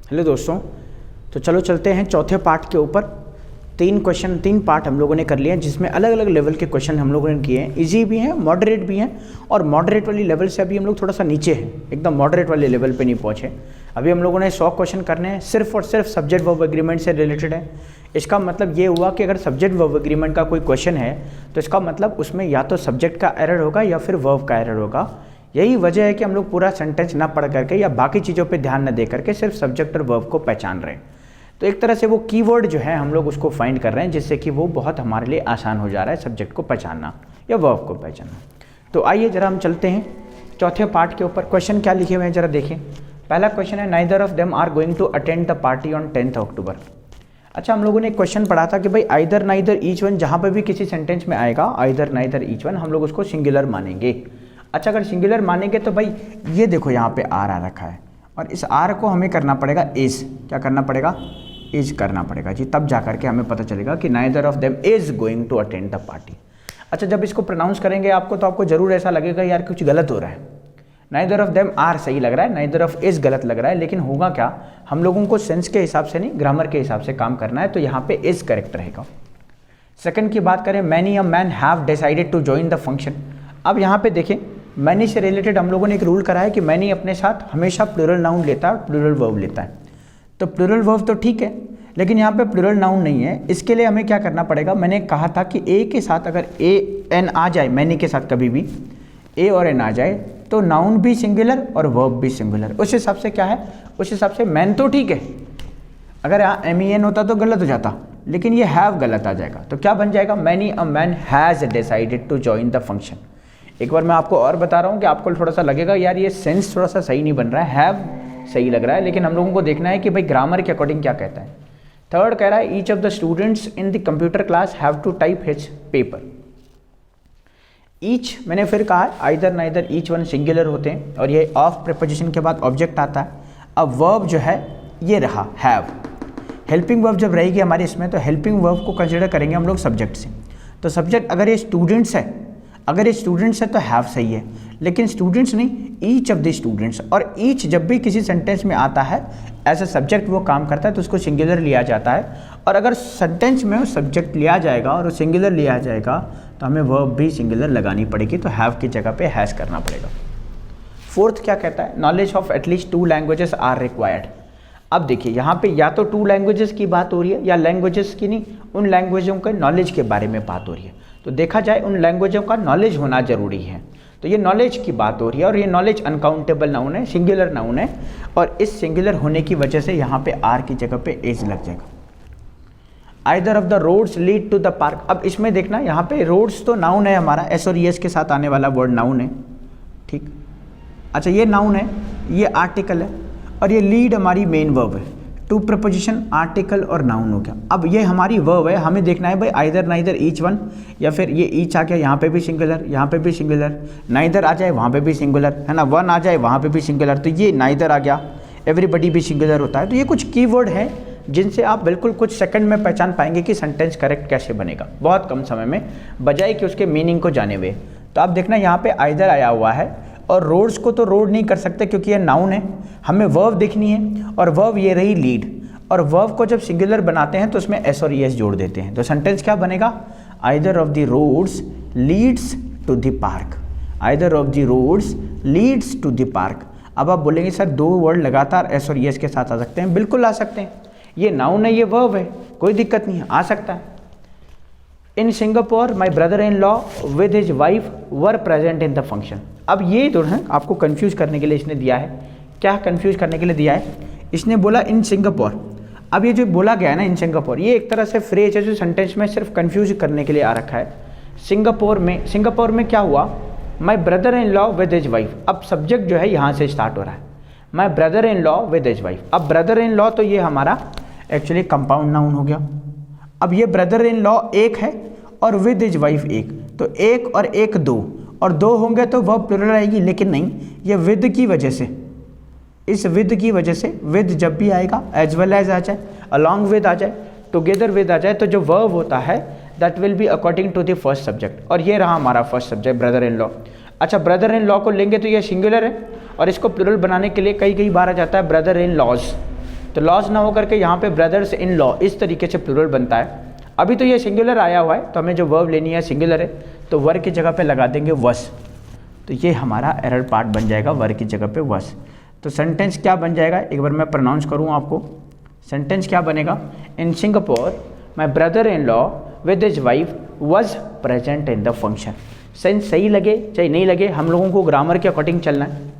Hello दोस्तों, तो चलो चलते हैं चौथे पार्ट के ऊपर। तीन पार्ट हम लोगों ने कर लिए हैं, जिसमें अलग अलग लेवल के क्वेश्चन हम लोगों ने किए हैं। इजी भी हैं, मॉडरेट भी हैं, और मॉडरेट वाली लेवल से अभी हम लोग थोड़ा सा नीचे हैं, एकदम मॉडरेट वाले लेवल पे नहीं पहुँचे। अभी हम लोगों ने 100 क्वेश्चन करने हैं, सिर्फ और सिर्फ सब्जेक्ट वर्ब एग्रीमेंट से रिलेटेड है। इसका मतलब ये हुआ कि अगर सब्जेक्ट वर्ब एग्रीमेंट का कोई क्वेश्चन है तो इसका मतलब उसमें या तो सब्जेक्ट का एरर होगा या फिर वर्ब का एरर होगा। यही वजह है कि हम लोग पूरा सेंटेंस ना पढ़ करके या बाकी चीज़ों पे ध्यान न दे करके सिर्फ सब्जेक्ट और वर्ब को पहचान रहे हैं। तो एक तरह से वो कीवर्ड जो है हम लोग उसको फाइंड कर रहे हैं, जिससे कि वो बहुत हमारे लिए आसान हो जा रहा है सब्जेक्ट को पहचानना या वर्ब को पहचानना। तो आइए जरा हम चलते हैं चौथे पार्ट के ऊपर। क्वेश्चन क्या लिखे हुए हैं जरा देखें। पहला क्वेश्चन है, neither of them are going to attend the party on 10th October. अच्छा, हम लोगों ने एक क्वेश्चन पढ़ा था कि भाई आइदर नाइदर ईच वन, जहाँ पर भी किसी सेंटेंस में आएगा आइदर नाइदर ईच वन, हम लोग उसको सिंगुलर मानेंगे। अच्छा, अगर सिंगुलर मानेंगे तो भाई ये देखो यहाँ पे आर आ रखा है, और इस आर को हमें करना पड़ेगा इज। क्या करना पड़ेगा? इज करना पड़ेगा जी, तब जा करके हमें पता चलेगा कि neither of them is going to attend the party. अच्छा, जब इसको प्रोनाउंस करेंगे आपको तो आपको जरूर ऐसा लगेगा यार कुछ गलत हो रहा है। नाइदर ऑफ देम आर सही लग रहा है, नाइदर ऑफ इज गलत लग रहा है, लेकिन होगा क्या, हम लोगों को सेंस के हिसाब से नहीं ग्रामर के हिसाब से काम करना है, तो यहाँ पे इज करेक्ट रहेगा। सेकंड की बात करें, many a man have decided to join the function. अब यहाँ पे देखें, मैनी से रिलेटेड हम लोगों ने एक रूल करा है कि मैनी अपने साथ हमेशा प्लूरल नाउन लेता है, प्लूरल वर्ब लेता है। तो प्लूरल वर्ब तो ठीक है, लेकिन यहाँ पे प्लूरल नाउन नहीं है। इसके लिए हमें क्या करना पड़ेगा, मैंने कहा था कि ए के साथ अगर ए एन आ जाए, मैनी के साथ कभी भी ए और एन आ जाए तो नाउन भी सिंगुलर और वर्ब भी सिंगुलर। उस हिसाब से क्या है, उस हिसाब से मैन तो ठीक है, अगर यहाँ एम ई एन होता तो गलत हो जाता, लेकिन ये हैव गलत आ जाएगा। तो क्या बन जाएगा, many a man has decided to join the function. एक बार मैं आपको और बता रहा हूँ कि आपको थोड़ा सा लगेगा यार ये सेंस थोड़ा सा सही नहीं बन रहा है, हैव सही लग रहा है, लेकिन हम लोगों को देखना है कि भाई ग्रामर के अकॉर्डिंग क्या कहता है। थर्ड कह रहा है, each of the students in the computer class have to type his paper. Each मैंने फिर कहा either neither each one singular होते हैं, और ये ऑफ प्रीपोजिशन के बाद ऑब्जेक्ट आता है। अब वर्ब जो है ये रहा हैव, हेल्पिंग वर्ब जब रहेगी हमारे इसमें तो हेल्पिंग वर्ब को कंसिडर करेंगे हम लोग सब्जेक्ट से। तो सब्जेक्ट अगर ये स्टूडेंट्स है, अगर ये स्टूडेंट्स है तो हैव सही है, लेकिन स्टूडेंट्स नहीं, ईच ऑफ द स्टूडेंट्स। और ईच जब भी किसी सेंटेंस में आता है एज अ सब्जेक्ट वो काम करता है तो उसको सिंगुलर लिया जाता है। और अगर सेंटेंस में वो सब्जेक्ट लिया जाएगा और वो सिंगुलर लिया जाएगा तो हमें वर्ब भी सिंगुलर लगानी पड़ेगी, तो हैव की जगह पे हैज़ करना पड़ेगा। फोर्थ क्या कहता है, knowledge of at least 2 languages are required. अब देखिए यहाँ पे या तो 2 लैंग्वेजेस की बात हो रही है या लैंग्वेजेस की नहीं, उन लैंग्वेजों के नॉलेज के बारे में बात हो रही है। तो देखा जाए उन लैंग्वेजों का नॉलेज होना जरूरी है, तो ये नॉलेज की बात हो रही है, और ये नॉलेज अनकाउंटेबल नाउन है, सिंगुलर नाउन है, और इस सिंगुलर होने की वजह से यहाँ पे आर की जगह पे एज लग जाएगा। Either of the roads lead to the park. अब इसमें देखना, यहाँ पे रोड्स तो नाउन है हमारा, एस और एस के साथ आने वाला वर्ड नाउन है, ठीक। अच्छा, ये नाउन है, ये आर्टिकल है, और ये लीड हमारी मेन वर्ब है। 2 प्रपोजिशन आर्टिकल और नाउन हो गया। अब ये हमारी वर्ब है, हमें देखना है भाई आइदर नाइदर ईच वन, या फिर ये ईच आ गया यहाँ पे भी सिंगुलर, यहाँ पे भी सिंगुलर, नाइदर आ जाए वहाँ पे भी सिंगुलर है ना, वन आ जाए वहाँ पे भी सिंगुलर, तो ये नाइदर आ गया, एवरीबडी भी सिंगुलर होता है। तो ये कुछ कीवर्ड हैं जिनसे आप बिल्कुल कुछ सेकंड में पहचान पाएंगे कि सेंटेंस करेक्ट कैसे बनेगा, बहुत कम समय में, बजाय कि उसके मीनिंग को जाने हुए। तो आप देखना यहाँ पे आइदर आया हुआ है, और रोड्स को तो रोड नहीं कर सकते क्योंकि ये नाउन है, हमें वर्ब देखनी है, और वर्ब ये रही लीड। और वर्ब को जब सिंगुलर बनाते हैं तो उसमें एस और एस जोड़ देते हैं, तो सेंटेंस क्या बनेगा, either of the roads leads to the park. Either of the roads leads to the park. अब आप बोलेंगे सर 2 वर्ड लगातार एस और एस के साथ आ सकते हैं, बिल्कुल आ सकते हैं, ये नाउन है, ये वर्ब है, कोई दिक्कत नहीं है, आ सकता है। In Singapore my brother in law with his wife were present in the function. अब ये जो है आपको कंफ्यूज करने के लिए इसने दिया है, क्या कंफ्यूज करने के लिए दिया है, इसने बोला इन सिंगापुर। अब ये जो बोला गया है ना इन सिंगापुर, ये एक तरह से फ्रेज है जो सेंटेंस में सिर्फ कंफ्यूज करने के लिए आ रखा है। सिंगापुर में क्या हुआ, my brother in law with his wife. अब सब्जेक्ट जो है यहाँ से स्टार्ट हो रहा है, my brother in law with his wife. अब ब्रदर इन लॉ तो ये हमारा एक्चुअली कंपाउंड नाउन हो गया। अब ये ब्रदर इन लॉ एक है और विद हिज वाइफ एक, तो एक और एक 2, और 2 होंगे तो वह प्लुरल आएगी, लेकिन नहीं, ये विद की वजह से, इस विद की वजह से, विद जब भी आएगा एज वेल एज आ जाए, अलॉन्ग विद आ जाए, टुगेदर विद आ जाए, तो जो वर्ब होता है that will be according to the first subject, और ये रहा हमारा first subject brother in law. अच्छा, ब्रदर इन लॉ को लेंगे तो ये सिंगुलर है, और इसको प्लुरल बनाने के लिए कई बार आ जाता है ब्रदर इन लॉज, तो लॉज ना होकर के यहाँ पे ब्रदर्स इन लॉ इस तरीके से प्लूरल बनता है। अभी तो ये सिंगुलर आया हुआ है, तो हमें जो वर्ब लेनी है सिंगुलर है, तो वर की जगह पे लगा देंगे वस, तो ये हमारा एरर पार्ट बन जाएगा, वर की जगह पे वस। तो सेंटेंस क्या बन जाएगा, एक बार मैं प्रोनाउंस करूँ आपको, सेंटेंस क्या बनेगा, in Singapore my brother in law with his wife was present in the function. Sense सही लगे चाहे नहीं लगे, हम लोगों को ग्रामर के अकॉर्डिंग चलना है।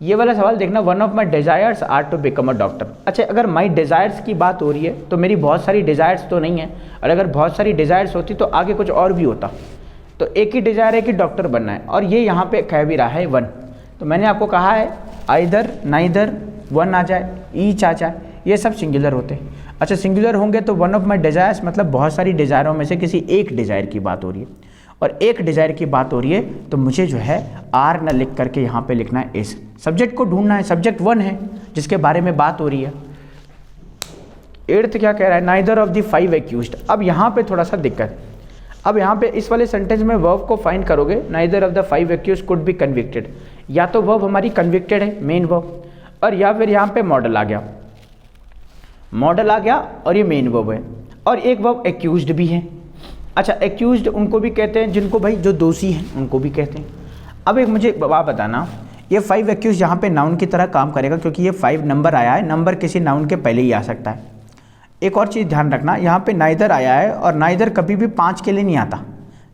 ये वाला सवाल देखना, one of my desires are to become a doctor. अच्छा, अगर माई डिज़ायर्स की बात हो रही है तो मेरी बहुत सारी डिज़ायर्स तो नहीं है, और अगर बहुत सारी डिज़ायर्स होती तो आगे कुछ और भी होता। तो एक ही डिज़ायर है कि डॉक्टर बनना है, और ये यहाँ पे कह भी रहा है वन। तो मैंने आपको कहा है आइदर, नाइदर, वन आ जाए, ईच आ जाए, ये सब सिंगुलर होते हैं। अच्छा, सिंगुलर होंगे तो वन ऑफ माई डिज़ायर्स मतलब बहुत सारी डिज़ायरों में से किसी एक डिज़ायर की बात हो रही है, और एक डिज़ायर की बात हो रही है, तो मुझे जो है आर न लिख करके यहाँ पे लिखना है इस। सब्जेक्ट को ढूंढना है, सब्जेक्ट वन है जिसके बारे में बात हो रही है। 8th क्या कह रहा है, नाइदर ऑफ द 5 एक्यूज्ड। अब यहाँ पे थोड़ा सा दिक्कत, अब यहाँ पे इस वाले सेंटेंस में वर्ब को फाइंड करोगे, neither of the 5 accused could be convicted. या तो वर्ब हमारी कन्विक्टेड है, मेन वर्ब, और या फिर यहाँ पे मॉडल आ गया, मॉडल आ गया और ये मेन वर्ब है, और एक वर्ब एक्यूज्ड भी है। अच्छा, एक्यूज्ड उनको भी कहते हैं जिनको भाई जो दोषी हैं उनको भी कहते हैं। अब एक मुझे बात बताना, ये 5 एक्यूज यहाँ पे नाउन की तरह काम करेगा, क्योंकि ये 5 नंबर आया है, नंबर किसी नाउन के पहले ही आ सकता है। एक और चीज़ ध्यान रखना, यहाँ पे नाइदर आया है, और नाइदर कभी भी 5 के लिए नहीं आता।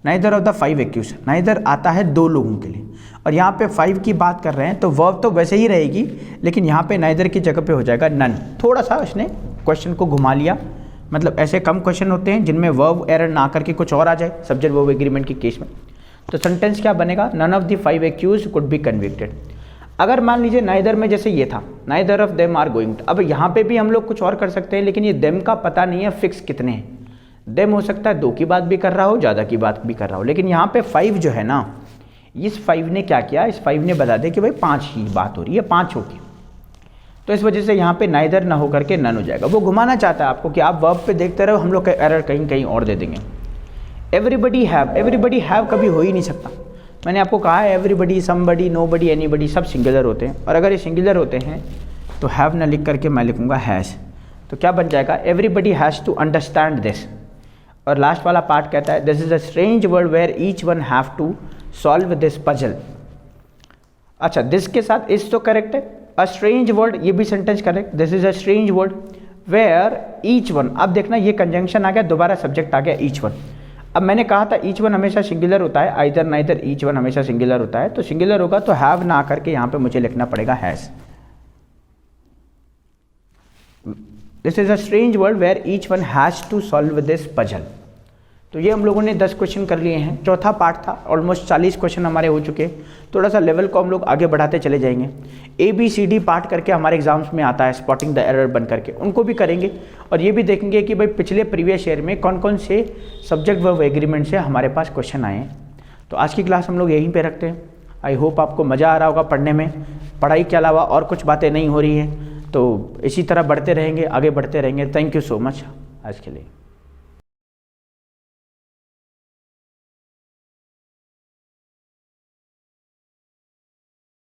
Neither of the 5 accused, neither आता है 2 लोगों के लिए, और यहाँ पे 5 की बात कर रहे हैं, तो वर्ब तो वैसे ही रहेगी, लेकिन यहाँ पे नाइदर की जगह पे हो जाएगा नन। थोड़ा सा उसने क्वेश्चन को घुमा लिया, मतलब ऐसे कम क्वेश्चन होते हैं जिनमें वर्ब एरर ना करके कुछ और आ जाए सब्जेक्ट वर्ब एग्रीमेंट के केस में। तो सेंटेंस क्या बनेगा, none of the 5 accused could be convicted. अगर मान लीजिए नाइदर में जैसे ये था, neither of them are going, अब यहाँ पे भी हम लोग कुछ और कर सकते हैं, लेकिन ये देम का पता नहीं है फिक्स कितने हैं। देम हो सकता है 2 की बात भी कर रहा हो, ज़्यादा की बात भी कर रहा हो, लेकिन यहाँ पे 5 जो है ना, इस 5 ने क्या किया, इस 5 ने बता दिया कि भाई 5 ही बात हो रही है, 5 होगी। तो इस वजह से यहाँ पे नाइदर ना होकर के नन हो जाएगा। वो घुमाना चाहता है आपको कि आप वर्ब पे देखते रहो, हम लोग का एरर कहीं कहीं और दे देंगे। एवरीबडी हैव कभी हो ही नहीं सकता। मैंने आपको कहा है एवरीबडी, समबडी, नोबडी, एनीबडी सब सिंगुलर होते हैं, और अगर ये सिंगुलर होते हैं तो हैव ना लिख करके मैं लिखूँगा हैज़। तो क्या बन जाएगा, everybody has to understand this. और लास्ट वाला पार्ट कहता है this is a strange world where each one have to solve this puzzle. अच्छा, दिस के साथ इज तो करेक्ट है, अ स्ट्रेंज वर्ल्ड ये भी sentence correct, this is a strange world where each one. अब देखना ये कंजंक्शन आ गया, दोबारा सब्जेक्ट आ गया ईच वन। अब मैंने कहा था ईच वन हमेशा सिंगुलर होता है, आइदर नाइदर, ईच वन हमेशा सिंगुलर होता है, तो सिंगुलर होगा तो हैव ना करके यहाँ पे मुझे लिखना पड़ेगा has. This is a strange world where each one has to solve this puzzle. तो ये हम लोगों ने 10 क्वेश्चन कर लिए हैं, चौथा पार्ट था, ऑलमोस्ट 40 क्वेश्चन हमारे हो चुके हैं। थोड़ा सा लेवल को हम लोग आगे बढ़ाते चले जाएंगे। ABCD पार्ट करके हमारे एग्जाम्स में आता है, स्पॉटिंग द एरर बन करके, उनको भी करेंगे, और ये भी देखेंगे कि भाई पिछले प्रीवियस ईयर में कौन कौन से सब्जेक्ट वर्ब एग्रीमेंट से हमारे पास क्वेश्चन आए हैं। तो आज की क्लास हम लोग यहीं पर रखते हैं। आई होप आपको मज़ा आ रहा होगा पढ़ने में, पढ़ाई के अलावा और कुछ बातें नहीं हो रही हैं, तो इसी तरह बढ़ते रहेंगे, आगे बढ़ते रहेंगे। थैंक यू सो मच आज के लिए।